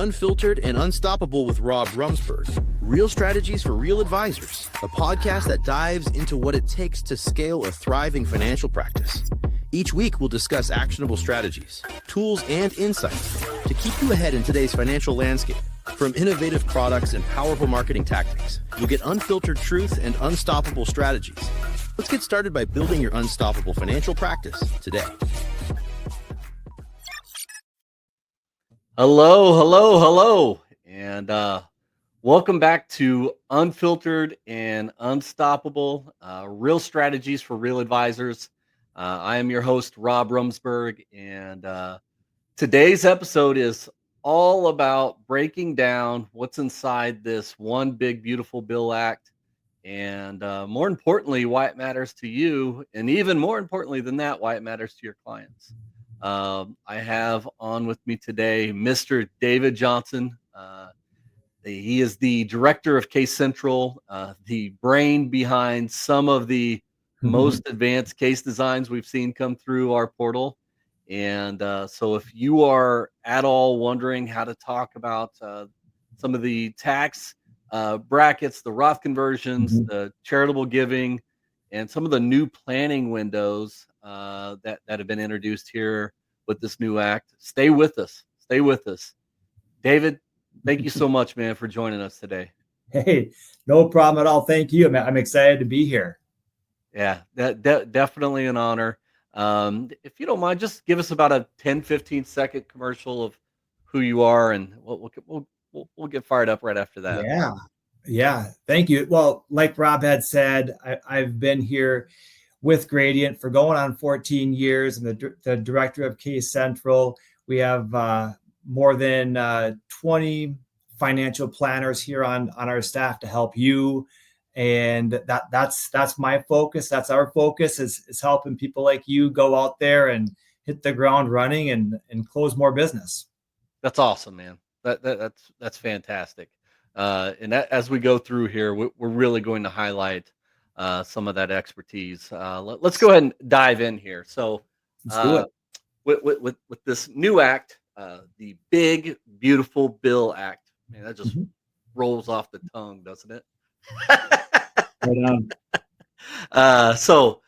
Unfiltered and Unstoppable with Rob Romesburg. Real strategies for real advisors. A podcast that dives into what it takes to scale a thriving financial practice. Each week, we'll discuss actionable strategies, tools, and insights to keep you ahead in today's financial landscape. From innovative products and powerful marketing tactics, you'll get unfiltered truth and unstoppable strategies. Let's get started by building your unstoppable financial practice today. Hello, and welcome back to Unfiltered and Unstoppable, real strategies for real advisors. I am your host, Rob Romesburg, and today's episode is all about breaking down what's inside this one big, beautiful bill act, and more importantly, why it matters to you, and even more importantly than that, why it matters to your clients. I have on with me today Mr. David Johnson. He is the director of Case Central, the brain behind some of the most advanced case designs we've seen come through our portal. And so if you are at all wondering how to talk about some of the tax brackets, the Roth conversions, the charitable giving, and some of the new planning windows that have been introduced here with this new act, stay with us. David, thank you so much, man, for joining us today. Hey, no problem at all. Thank you. I'm excited to be here. Yeah, definitely an honor. If you don't mind, just give us about a 10-15 second commercial of who you are, and we'll get fired up right after that. Yeah. Thank you. Well, like Rob had said, I've been here with Gradient for going on 14 years. I'm the director of Case Central. We have more than 20 financial planners here on our staff to help you. And that's my focus. That's our focus is helping people like you go out there and hit the ground running and close more business. That's awesome, man. That's fantastic. And as we go through here, we're really going to highlight some of that expertise. Let's go ahead and dive in here. So, with this new act, the Big Beautiful Bill Act, man, that just rolls off the tongue, doesn't it? So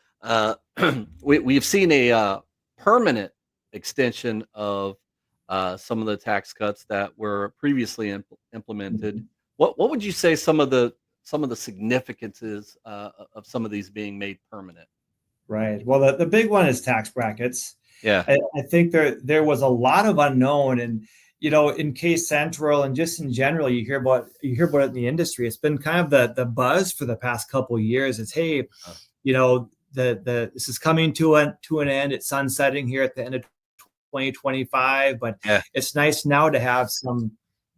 we've seen a permanent extension of some of the tax cuts that were previously implemented. What would you say some of the significances of some of these being made permanent? Right. Well, the big one is tax brackets. Yeah. I think there was a lot of unknown, and in Case Central and just in general, you hear about it in the industry. It's been kind of the buzz for the past couple of years. It's hey, this is coming to an end. It's sunsetting here at the end of 2025, but it's nice now to have some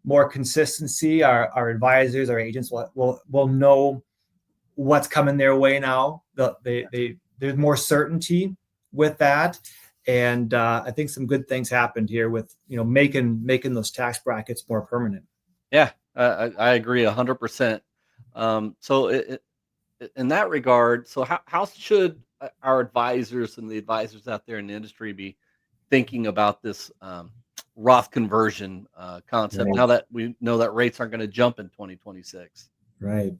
more consistency. Our advisors, our agents will know what's coming their way now. There's more certainty with that. And I think some good things happened here with, making those tax brackets more permanent. Yeah, I agree 100%. So in that regard, so how should our advisors and the advisors out there in the industry be thinking about this Roth conversion concept now that we know that rates aren't going to jump in 2026? Right.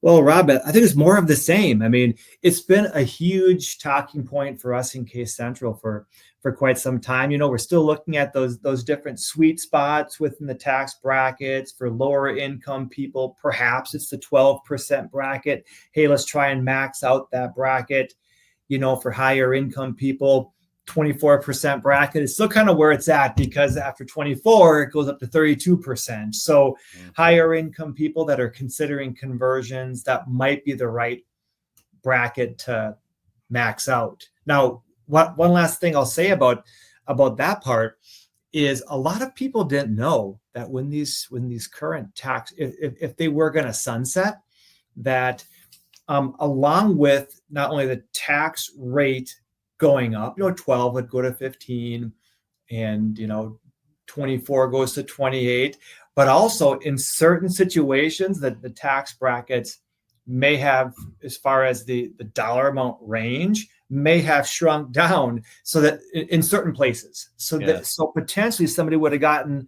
Well, Rob, I think it's more of the same. I mean, it's been a huge talking point for us in Case Central for quite some time. We're still looking at those different sweet spots within the tax brackets for lower income people. Perhaps it's the 12% bracket. Hey, let's try and max out that bracket. For higher income people, 24% bracket is still kind of where it's at, because after 24, it goes up to 32%. So higher income people that are considering conversions, that might be the right bracket to max out. Now, one last thing I'll say about that part is a lot of people didn't know that when these current tax, if they were going to sunset, that along with not only the tax rate going up, 12 would go to 15 and, 24 goes to 28, but also in certain situations that the tax brackets may have, as far as the dollar amount range, may have shrunk down so that in certain places, so potentially somebody would have gotten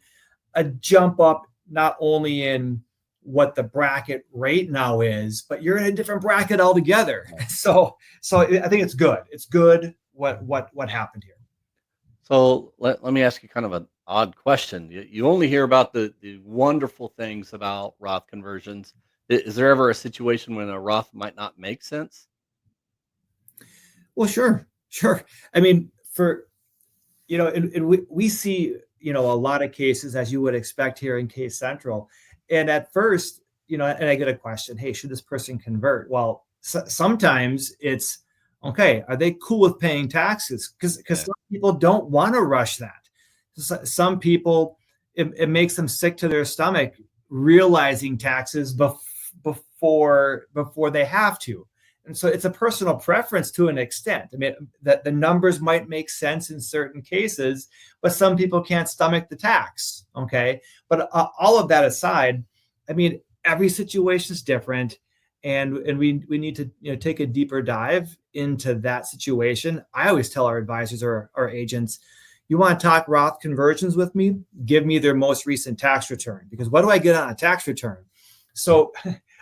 a jump up not only in what the bracket rate now is, but you're in a different bracket altogether. So I think it's good. It's good what happened here. So let me ask you kind of an odd question. You only hear about the wonderful things about Roth conversions. Is there ever a situation when a Roth might not make sense? Well, sure. I mean, and we see, a lot of cases, as you would expect here in Case Central. And at first, and I get a question, hey, should this person convert? Well, sometimes it's, okay, are they cool with paying taxes? Because some people don't want to rush that. Some people, it makes them sick to their stomach realizing taxes before they have to. And so it's a personal preference to an extent. I mean, that the numbers might make sense in certain cases, but some people can't stomach the tax. Okay. But all of that aside, I mean, every situation is different. And we need to take a deeper dive into that situation. I always tell our advisors or our agents, you want to talk Roth conversions with me? Give me their most recent tax return, because what do I get on a tax return? So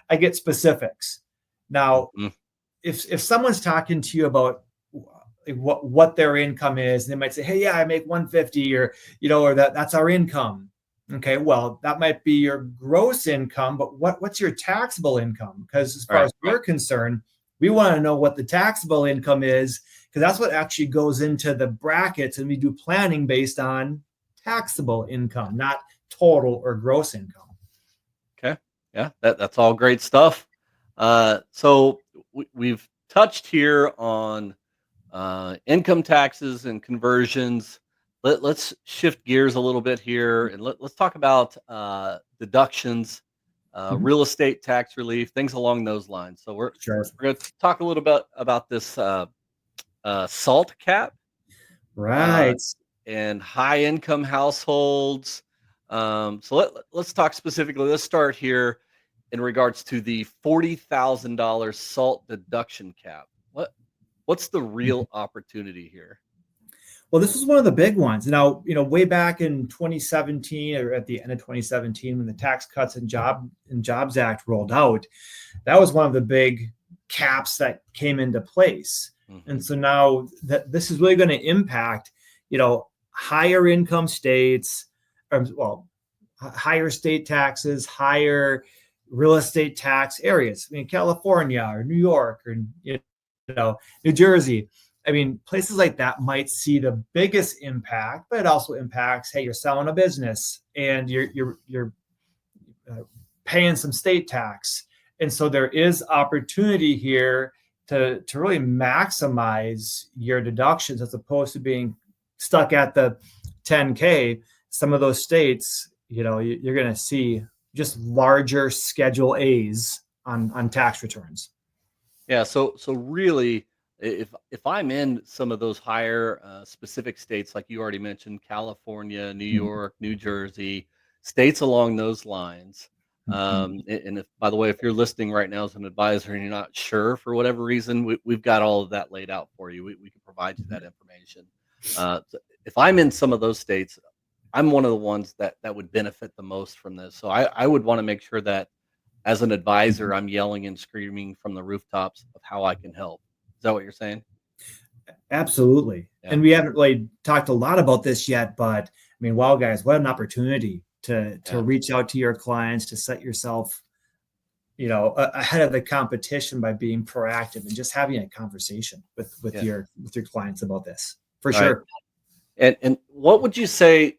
I get specifics. Now, if someone's talking to you about what their income is, and they might say, hey, yeah, I make 150, or that's our income. Okay, well, that might be your gross income, but what's your taxable income? Because as far as we're concerned, we want to know what the taxable income is, because that's what actually goes into the brackets, and we do planning based on taxable income, not total or gross income. Okay, yeah, that's all great stuff. So we've touched here on income taxes and conversions. Let's shift gears a little bit here, and let's talk about deductions, real estate tax relief, things along those lines. So we're going to talk a little bit about this SALT cap, right? And high income households. So let's talk specifically. Let's start here in regards to the $40,000 SALT deduction cap. What's the real opportunity here? Well, this was one of the big ones. Now, way back in 2017, or at the end of 2017, when the Tax Cuts and Jobs Act rolled out, that was one of the big caps that came into place. And so now that this is really going to impact, higher income states, higher state taxes, higher real estate tax areas. I mean, California or New York or New Jersey. I mean, places like that might see the biggest impact, but it also impacts, hey, you're selling a business and you're paying some state tax. And so there is opportunity here to really maximize your deductions, as opposed to being stuck at the 10K. Some of those states, you're going to see just larger Schedule A's on tax returns. Yeah. So really, if I'm in some of those higher specific states, like you already mentioned, California, New York, New Jersey, states along those lines. And if, by the way, if you're listening right now as an advisor and you're not sure for whatever reason, we've got all of that laid out for you. We can provide you that information. So if I'm in some of those states, I'm one of the ones that would benefit the most from this. So I would want to make sure that as an advisor, I'm yelling and screaming from the rooftops of how I can help. Is that what you're saying? Absolutely. Yeah. And we haven't really talked a lot about this yet, but I mean, wow, guys, what an opportunity to reach out to your clients, to set yourself, ahead of the competition by being proactive and just having a conversation with your clients about this, for sure. Right. And what would you say?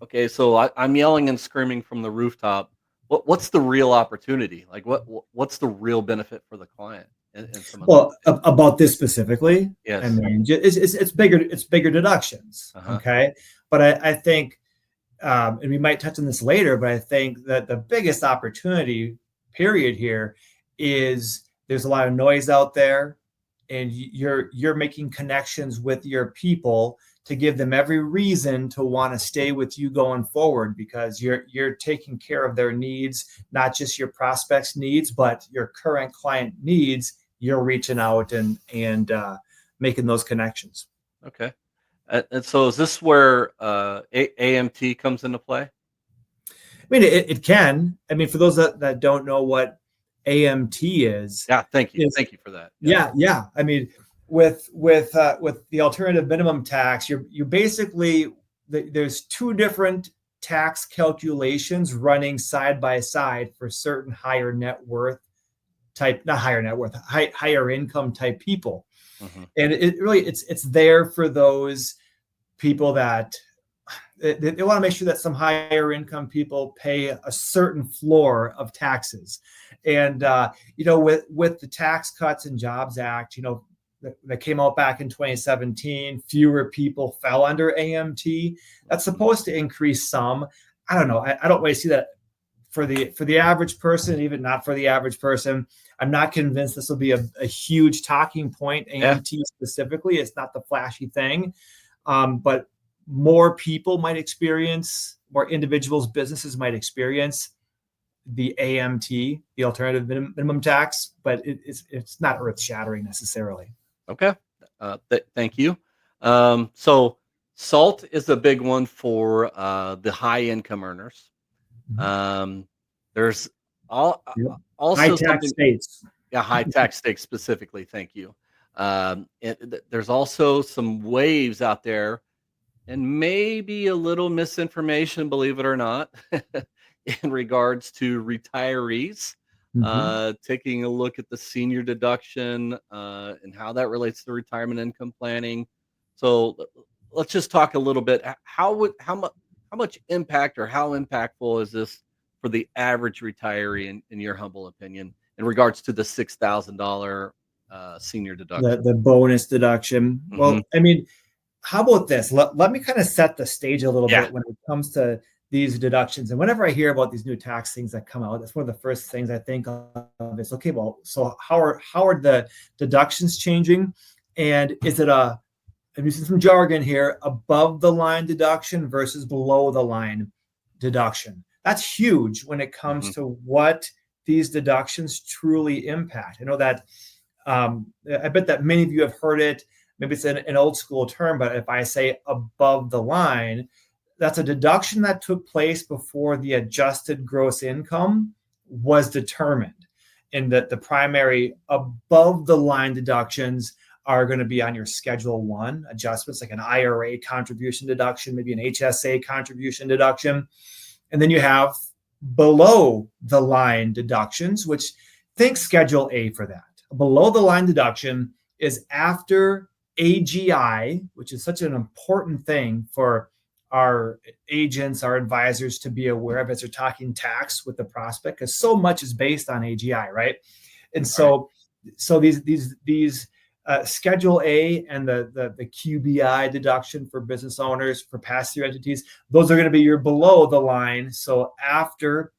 Okay, so I'm yelling and screaming from the rooftop. What's the real opportunity? Like what's the real benefit for the client? About this specifically, yes. I mean, it's bigger deductions. Okay, but I think, and we might touch on this later, but I think that the biggest opportunity period here is there's a lot of noise out there, and you're making connections with your people to give them every reason to want to stay with you going forward, because you're taking care of their needs, not just your prospects' needs, but your current client needs. You're reaching out and making those connections. Okay. And so is this where AMT comes into play? mean, it can. I mean, for those that don't know what AMT Yeah, thank you. is Thank you for that. yeah. I mean, with the alternative minimum tax, you basically there's two different tax calculations running side by side for certain higher net worth type, not higher net worth, higher income type people, Mhm. and it really it's there for those people that they want to make sure that some higher income people pay a certain floor of taxes. And with the Tax Cuts and Jobs Act, that came out back in 2017, fewer people fell under AMT. That's supposed to increase some. I don't know. I don't really see that for the average person, even not for the average person. I'm not convinced this will be a huge talking point. AMT specifically, it's not the flashy thing, but more people might experience, more individuals, businesses might experience the AMT, the alternative minimum tax, but it's not earth shattering necessarily. Okay. Thank you. So salt is a big one for the high income earners. Mhm. Um, there's all, Yep. High also tax something, states. yeah, high tax states specifically. Thank you. There's also some waves out there and maybe a little misinformation, believe it or not, in regards to retirees. Mhm. Taking a look at the senior deduction and how that relates to retirement income planning. So let's just talk a little bit. How much impact or how impactful is this for the average retiree in your humble opinion in regards to the $6,000 senior deduction? The bonus deduction. Hmm. Well, I mean, how about this? Let me kind of set the stage a little Yeah. bit when it comes to these deductions. And whenever I hear about these new tax things that come out, that's one of the first things I think of is, okay, well, so how are the deductions changing? And is it I'm using some jargon here, above the line deduction versus below the line deduction? That's huge when it comes Hmm. to what these deductions truly impact. I know that I bet that many of you have heard it. Maybe it's an old school term, but if I say above the line, that's a deduction that took place before the adjusted gross income was determined. And that the primary above the line deductions are going to be on your Schedule 1 adjustments, like an IRA contribution deduction, maybe an HSA contribution deduction. And then you have below the line deductions, which think Schedule A for that. Below the line deduction is after AGI, which is such an important thing for our agents, our advisors to be aware of as they're talking tax with the prospect, because so much is based on AGI, right? And Right. so these Schedule A and the QBI deduction for business owners, for pass-through entities, those are going to be your below the line. So after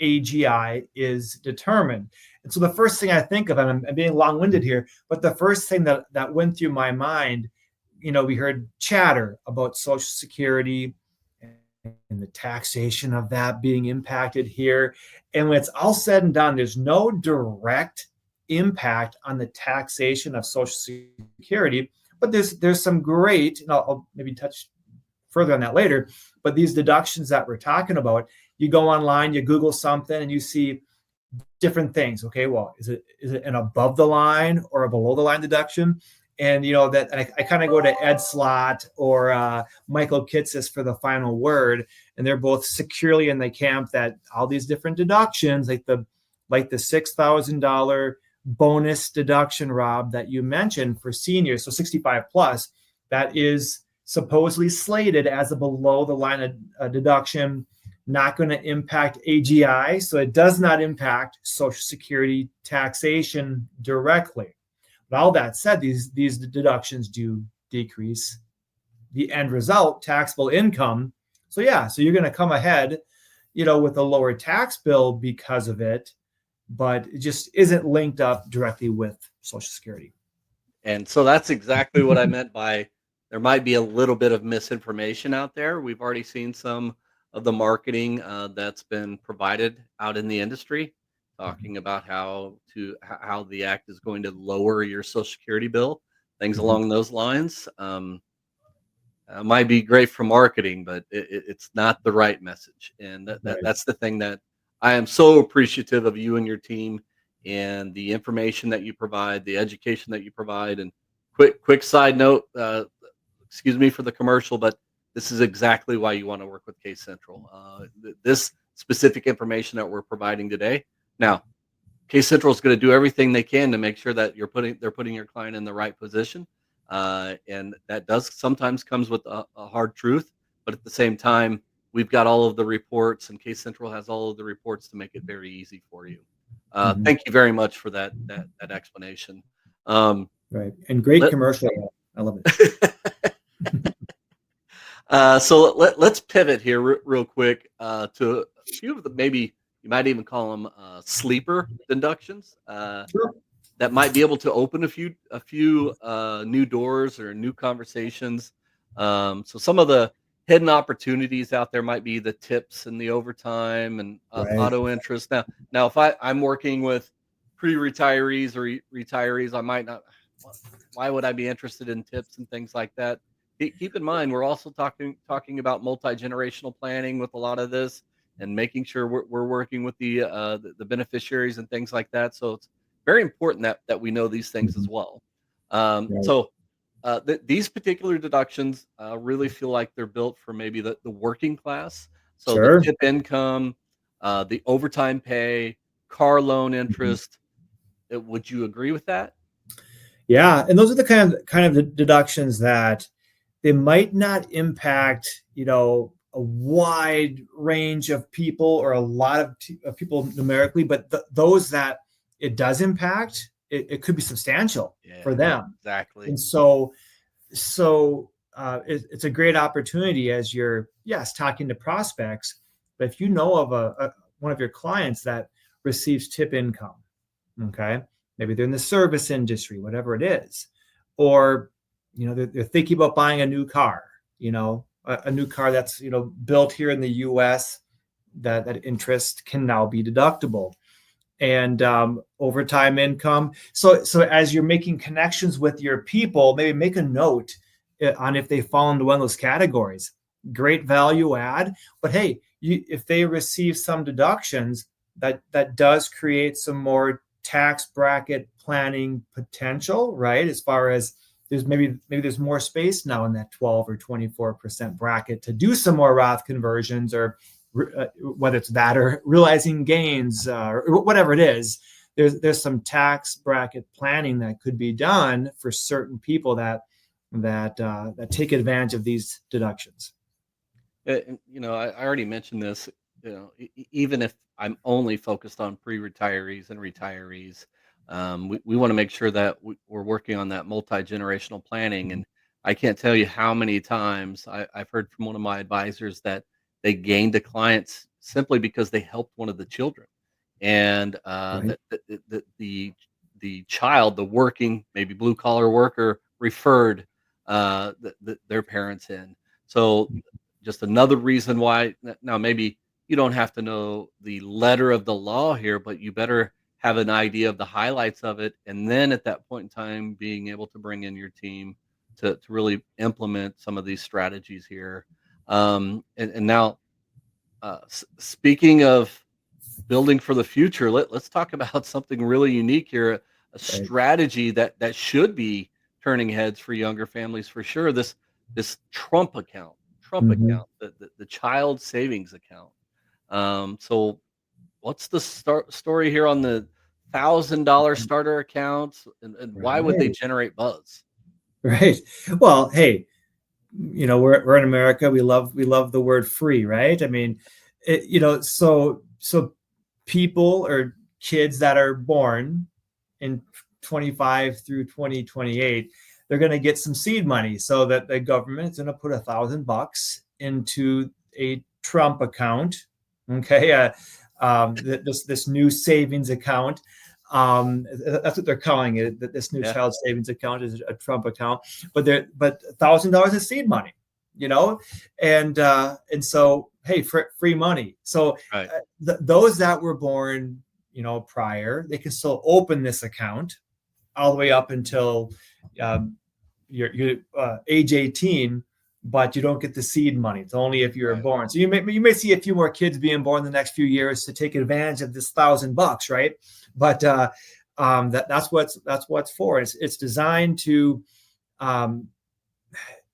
AGI is determined. And so the first thing I think of, and I'm being long-winded here, but the first thing that went through my mind, we heard chatter about Social Security and the taxation of that being impacted here. And when it's all said and done, there's no direct impact on the taxation of Social Security, but there's some great, and I'll maybe touch further on that later, but these deductions that we're talking about, you go online, you Google something, and you see different things. Okay, well, is it an above the line or a below the line deduction? And that I kind of go to Ed Slott or Michael Kitces for the final word, and they're both securely in the camp that all these different deductions, like the $6,000 bonus deduction, Rob, that you mentioned for seniors, so 65 plus, that is supposedly slated as a below the line deduction, not going to impact AGI, so it does not impact Social Security taxation directly. But all that said, these deductions do decrease the end result, taxable income. So yeah, so you're going to come ahead, with a lower tax bill because of it, but it just isn't linked up directly with Social Security. And so that's exactly what I meant by there might be a little bit of misinformation out there. We've already seen some of the marketing that's been provided out in the industry, talking about how the act is going to lower your Social Security bill, things Mhm. along those lines. Might be great for marketing, but it's not the right message. And Right. that's the thing that I am so appreciative of you and your team and the information that you provide, the education that you provide. And quick side note, excuse me for the commercial, but this is exactly why you want to work with Case Central. This specific information that we're providing today. Now, Case Central is going to do everything they can to make sure that they're putting your client in the right position, and that does sometimes comes with a hard truth. But at the same time, we've got all of the reports, and Case Central has all of the reports to make it very easy for you. Mhm. Thank you very much for that explanation. Um, Right. And great let, commercial. I love it. so let's pivot here real quick to a few of the maybe you might even call them sleeper deductions Sure. that might be able to open a few new doors or new conversations. So some of the hidden opportunities out there might be the tips and the overtime and Right. auto interest. Now if I'm working with pre-retirees or retirees, I might not. Why would I be interested in tips and things like that? Keep in mind, we're also talking about multi-generational planning with a lot of this, and making sure we're working with the beneficiaries and things like that. So it's very important that we know these things as Mhm. well. Right. So these particular deductions really feel like they're built for maybe the working class. So the Sure. tip income, the overtime pay, car loan Mhm. interest. Would you agree with that? Yeah, and those are the kind of the deductions that they might not impact, a wide range of people or a lot of people numerically, but those that it does impact, it could be substantial for Yeah, them. exactly. And it's a great opportunity as you're, yes, talking to prospects, but if you know of one of your clients that receives tip income, okay, maybe they're in the service industry, whatever it is, or they're thinking about buying a new car, a new car that's built here in the US, that interest can now be deductible, and overtime income. So as you're making connections with your people, maybe make a note on if they fall into one of those categories. Great value add, but hey, if they receive some deductions, that does create some more tax bracket planning potential, right? As far as there's more space now in that 12 or 24% bracket to do some more Roth conversions, or whether it's that or realizing gains, or whatever it is. There's some tax bracket planning that could be done for certain people that take advantage of these deductions. I already mentioned this. Even if I'm only focused on pre-retirees and retirees, we want to make sure that we're working on that multi-generational planning. And I can't tell you how many times I've heard from one of my advisors that they gained a client simply because they helped one of the children, and Right. the child, the working maybe blue collar worker, referred their parents in. So just another reason why now maybe you don't have to know the letter of the law here, but you better have an idea of the highlights of it. And then at that point in time, being able to bring in your team to really implement some of these strategies here. And now, speaking of building for the future, let's talk about something really unique here, a Right. strategy that should be turning heads for younger families for sure. This Trump Mhm. account, the child savings account. So what's the story here on the $1,000 starter accounts, and why would they Right. generate buzz? Right. Well, hey, we're in America. We love the word free, right? I mean, so people or kids that are born in 25 through 2028, they're going to get some seed money, so that the government is going to put $1,000 into a Trump account. Okay. This new savings account. That's what they're calling it. That this new Yeah, child savings account is a Trump account, but $1,000 is seed money, you know, and so hey, free money. So right. those that were born, prior, they can still open this account all the way up until you're age 18, but you don't get the seed money. It's only if you're Right. born. So you may see a few more kids being born the next few years to take advantage of this $1,000, right? But that's what's for. It's designed to,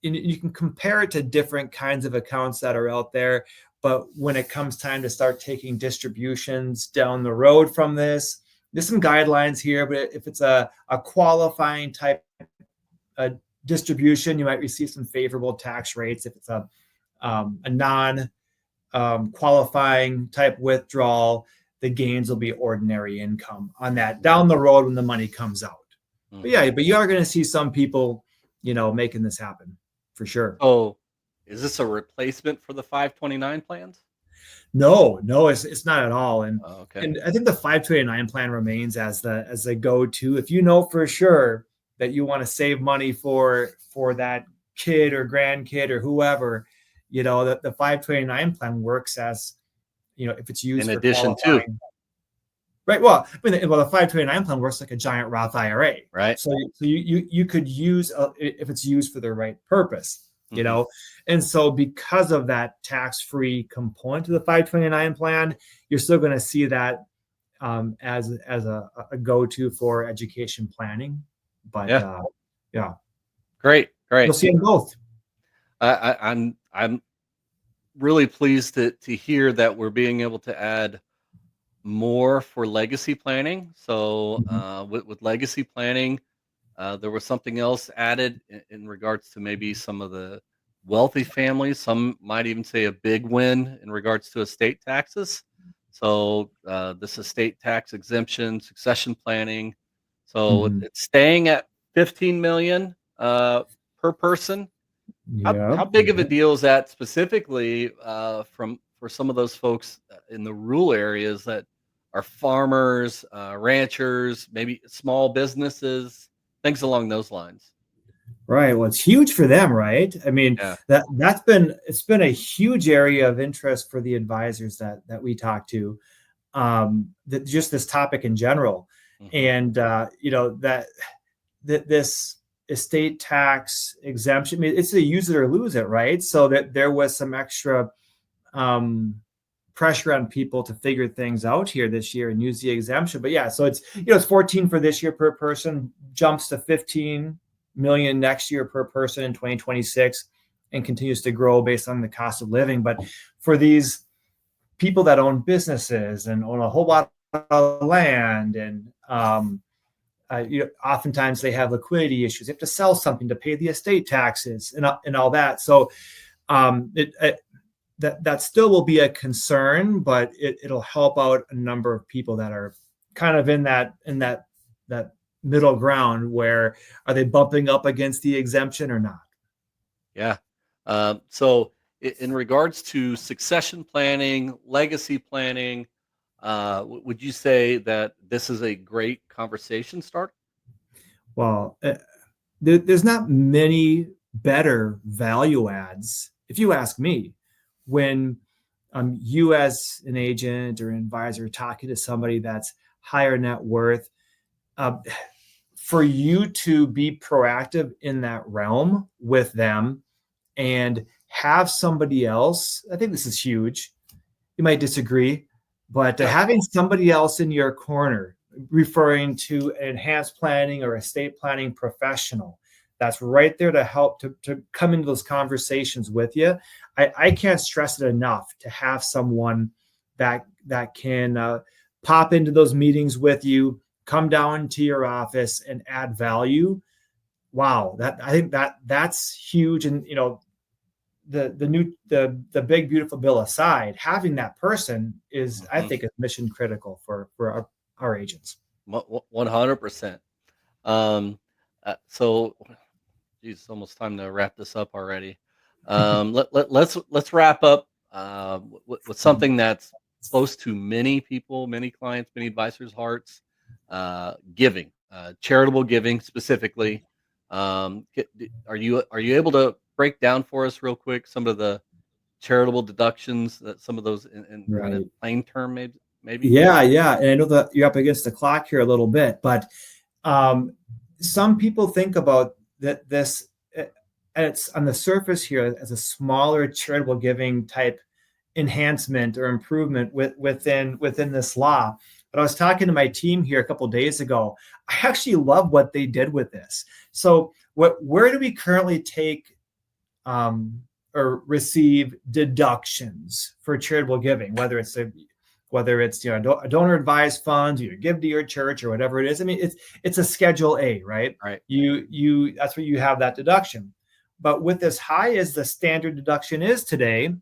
you can compare it to different kinds of accounts that are out there. But when it comes time to start taking distributions down the road from this, there's some guidelines here. But if it's a qualifying type distribution, you might receive some favorable tax rates. If it's a non qualifying type withdrawal, the gains will be ordinary income on that down the road when the money comes out. But you are going to see some people, making this happen for sure. Oh, is this a replacement for the 529 plans? No, it's not at all. And okay. and I think the 529 plan remains as the go-to. If you know for sure that you want to save money for that kid or grandkid or whoever, that the 529 plan works as, if it's used in for addition qualifying. to. Right. Well, the 529 plan works like a giant Roth IRA. Right. So you could use if it's used for the right purpose, and so because of that tax-free component to the 529 plan, you're still going to see that as a go-to for education planning. But yeah. Great. You'll see them both. I'm really pleased to hear that we're being able to add more for legacy planning. So with legacy planning, there was something else added in regards to maybe some of the wealthy families. Some might even say a big win in regards to estate taxes. So this estate tax exemption, succession planning. So it's staying at 15 million per person. How big of a deal is that specifically for some of those folks in the rural areas that are farmers, ranchers, maybe small businesses, things along those lines? Right. Well, it's huge for them, right? I mean, it's been a huge area of interest for the advisors that we talk to, that just this topic in general. And that this estate tax exemption, I mean, it's a use it or lose it, right? So that there was some extra pressure on people to figure things out here this year and use the exemption. But yeah, so it's 14 for this year per person, jumps to 15 million next year per person in 2026, and continues to grow based on the cost of living. But for these people that own businesses and own a whole lot of land, and oftentimes they have liquidity issues. They have to sell something to pay the estate taxes and all that. So that still will be a concern, but it'll help out a number of people that are kind of in that middle ground, where are they bumping up against the exemption or not? Yeah. So in regards to succession planning, legacy planning, would you say that this is a great conversation starter? Well, there's not many better value adds, if you ask me, when you as an agent or an advisor talking to somebody that's higher net worth, for you to be proactive in that realm with them and have somebody else. I think this is huge. You might disagree, but having somebody else in your corner, referring to an enhanced planning or estate planning professional that's right there to help to come into those conversations with you. I can't stress it enough to have someone that can pop into those meetings with you, come down to your office and add value. Wow, I think that's huge. And the big beautiful bill aside, having that person is, I think, is mission critical for our agents. 100%. So, geez, it's almost time to wrap this up already. Let's wrap up with something that's close to many people, many clients, many advisors' hearts. Giving, charitable giving specifically. Are you able to break down for us real quick some of the charitable deductions, that some of those in kind of plain term, maybe? Yeah. And I know that you're up against the clock here a little bit, but some people think about this it's on the surface here as a smaller charitable giving type enhancement or improvement within this law. But I was talking to my team here a couple of days ago. I actually love what they did with this. So where do we currently take or receive deductions for charitable giving, whether it's a donor advised funds, you give to your church or whatever it is. I mean, it's a Schedule A, right? Right. You that's where you have that deduction. But with as high as the standard deduction is today,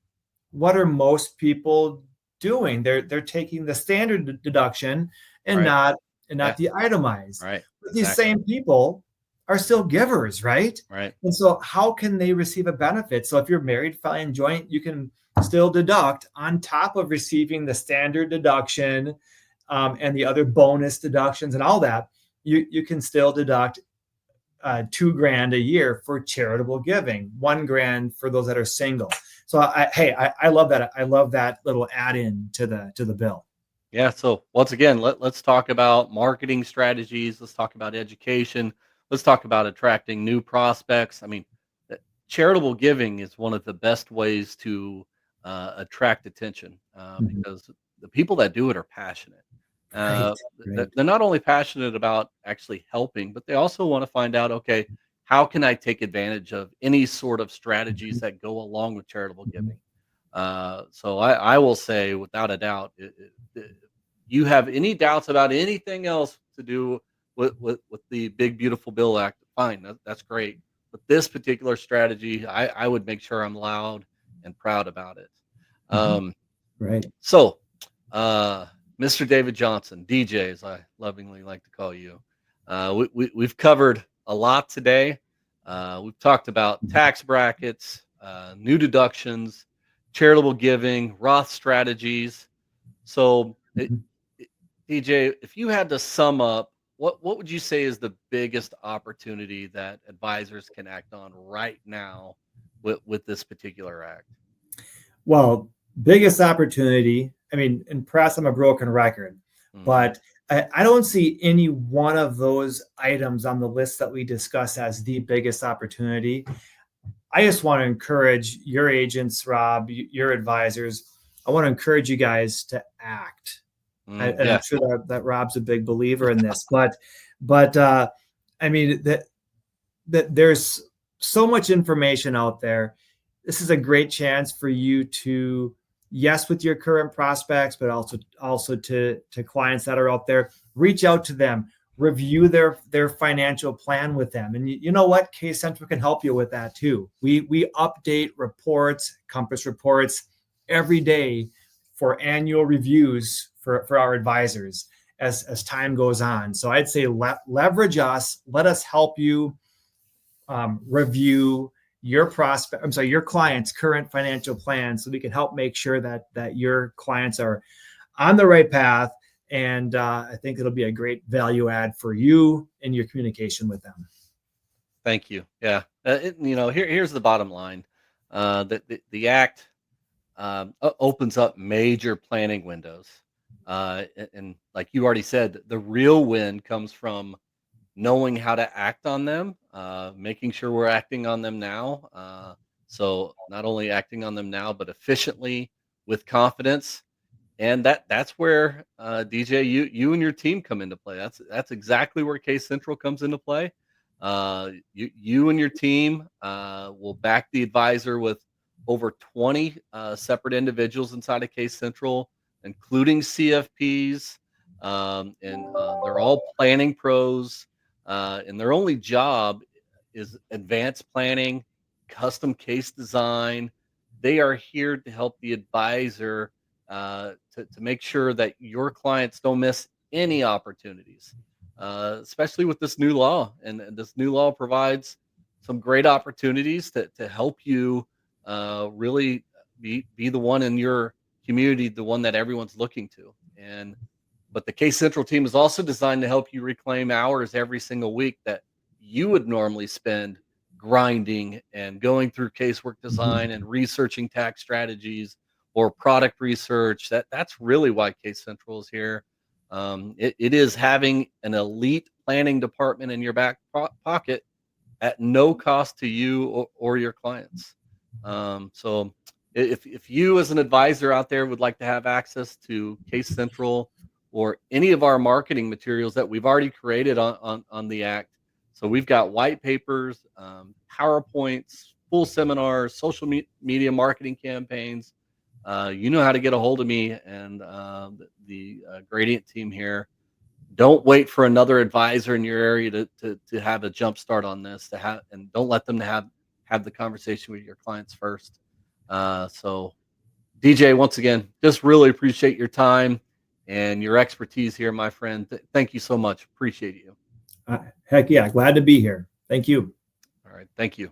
what are most people doing? They're taking the standard deduction and Right. not the itemized. Right. But these same people are still givers, right? Right. And so how can they receive a benefit? So if you're married, filing joint, you can still deduct on top of receiving the standard deduction and the other bonus deductions and all that. You can still deduct $2,000 a year for charitable giving, $1,000 for those that are single. So I love that. I love that little add-in to the bill. Yeah. So once again, let's talk about marketing strategies. Let's talk about education. Let's talk about attracting new prospects. I mean, charitable giving is one of the best ways to attract attention because the people that do it are passionate. Right. They're not only passionate about actually helping, but they also want to find out, okay, how can I take advantage of any sort of strategies that go along with charitable giving? So I will say, without a doubt, you have any doubts about anything else to do with the Big Beautiful Bill Act, fine, that's great. But this particular strategy, I would make sure I'm loud and proud about it. Right. So, Mr. David Johnson, DJ, as I lovingly like to call you, we've covered a lot today. We've talked about tax brackets, new deductions, charitable giving, Roth strategies. So, DJ, if you had to sum up, what would you say is the biggest opportunity that advisors can act on right now with this particular act? Well, biggest opportunity. I mean, and perhaps I'm a broken record, but I don't see any one of those items on the list that we discuss as the biggest opportunity. I just want to encourage your agents, Rob, your advisors. I want to encourage you guys to act. And I'm sure that Rob's a big believer in this, but I mean that there's so much information out there. This is a great chance for you to, yes, with your current prospects, but also to clients that are out there, reach out to them, review their financial plan with them. And you know what? Case Central can help you with that too. We update reports, Compass reports every day for annual reviews for our advisors as time goes on. So I'd say leverage us, let us help you review your client's current financial plan, so we can help make sure that your clients are on the right path. And I think it'll be a great value add for you in your communication with them. Thank you. Yeah. Here's the bottom line. The act opens up major planning windows. And like you already said, the real win comes from knowing how to act on them, making sure we're acting on them now. So not only acting on them now, but efficiently with confidence. And that's where DJ, you and your team come into play. That's exactly where Case Central comes into play. You and your team will back the advisor with over 20 separate individuals inside of Case Central, including CFPs, and they're all planning pros, and their only job is advanced planning, custom case design. They are here to help the advisor to make sure that your clients don't miss any opportunities, especially with this new law. And this new law provides some great opportunities to help you really be the one in your community, the one that everyone's looking to. But the Case Central team is also designed to help you reclaim hours every single week that you would normally spend grinding and going through casework design and researching tax strategies or product research. That's really why Case Central is here. It is having an elite planning department in your back pocket at no cost to you or your clients. So if you as an advisor out there would like to have access to Case Central or any of our marketing materials that we've already created on the Act, so we've got white papers, PowerPoints, full seminars, social media marketing campaigns. You know how to get a hold of me and the Gradient team here. Don't wait for another advisor in your area to have a jump start on this, and don't let them have the conversation with your clients first. So DJ, once again, just really appreciate your time and your expertise here, my friend. Thank you so much. Appreciate you. Heck yeah. Glad to be here. Thank you. All right. Thank you.